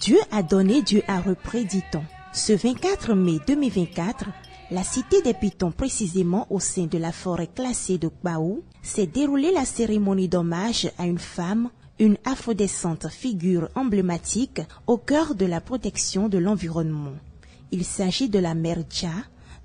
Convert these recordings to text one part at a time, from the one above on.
Dieu a donné, Dieu a repris, dit-on. Ce 24 mai 2024, la cité des Pitons, précisément au sein de la forêt classée de Kbaou, s'est déroulée la cérémonie d'hommage à une femme, une afrodescendante figure emblématique au cœur de la protection de l'environnement. Il s'agit de la mère Dja,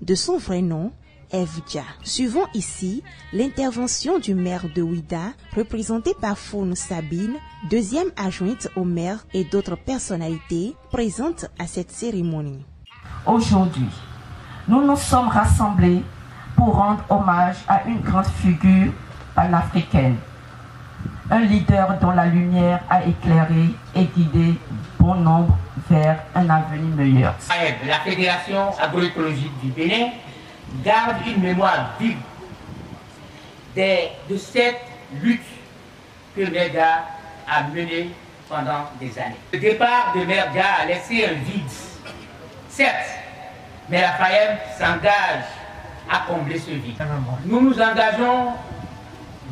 de son vrai nom, Eve Dja. Suivons ici l'intervention du maire de Ouida, représenté par Foun Sabine, deuxième adjointe au maire et d'autres personnalités présentes à cette cérémonie. Aujourd'hui, nous nous sommes rassemblés pour rendre hommage à une grande figure panafricaine, un leader dont la lumière a éclairé et guidé bon nombre vers un avenir meilleur. La Fédération agroécologique du Bénin garde une mémoire vive de cette lutte que Merga a menée pendant des années. Le départ de Merga a laissé un vide, certes, mais la FAEM s'engage à combler ce vide. Nous nous engageons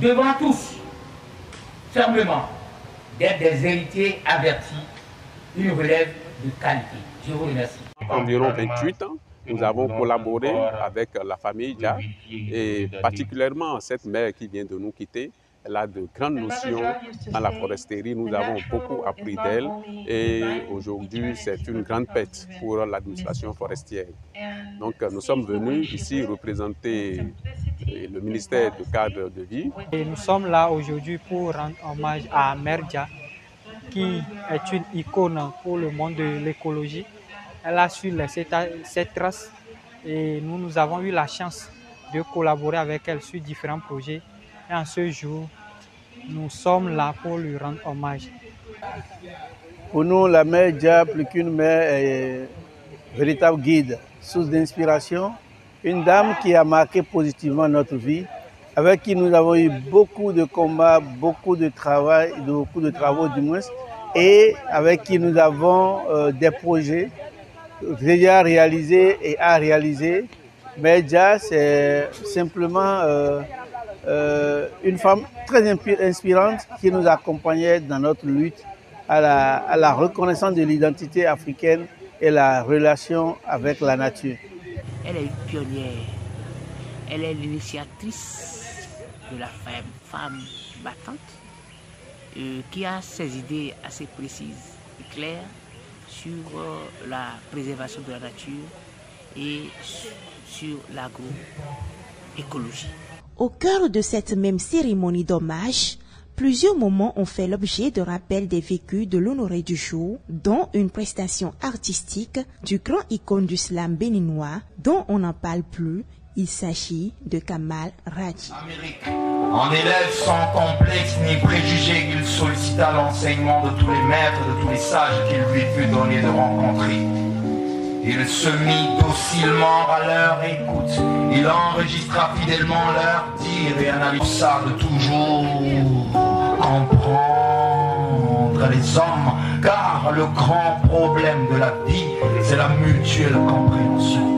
devant tous, fermement, d'être des héritiers avertis d'une relève de qualité. Je vous remercie. Environ 28 ans, nous avons collaboré avec la famille Dja et particulièrement cette mère qui vient de nous quitter. Elle a de grandes notions dans la foresterie. Nous avons beaucoup appris d'elle et aujourd'hui, c'est une grande perte pour l'administration forestière. Donc, nous sommes venus ici représenter le ministère du cadre de vie. Et nous sommes là aujourd'hui pour rendre hommage à Mère Dja, qui est une icône pour le monde de l'écologie. Elle a su laisser cette trace et nous avons eu la chance de collaborer avec elle sur différents projets. Et en ce jour, nous sommes là pour lui rendre hommage. Pour nous, la mère Dja, plus qu'une mère, est véritable guide, source d'inspiration, une dame qui a marqué positivement notre vie, avec qui nous avons eu beaucoup de combats, beaucoup de travail, beaucoup de travaux du moins, et avec qui nous avons des projets déjà réalisés et à réaliser. Mère Dja, c'est simplement une femme très inspirante qui nous accompagnait dans notre lutte à la reconnaissance de l'identité africaine et la relation avec la nature. Elle est une pionnière, elle est l'initiatrice de la femme battante qui a ses idées assez précises et claires sur la préservation de la nature et sur l'agroécologie. Au cœur de cette même cérémonie d'hommage, plusieurs moments ont fait l'objet de rappels des vécus de l'honoré du jour, dont une prestation artistique du grand icône du slam béninois dont on n'en parle plus. Il s'agit de Kamal Raji. En élève sans complexe ni préjugés, il sollicita l'enseignement de tous les maîtres, de tous les sages qu'il lui fut donné de rencontrer. Il se mit docilement à leur écoute, il enregistra fidèlement leurs dires et analysa de toujours comprendre les hommes, car le grand problème de la vie, c'est la mutuelle compréhension.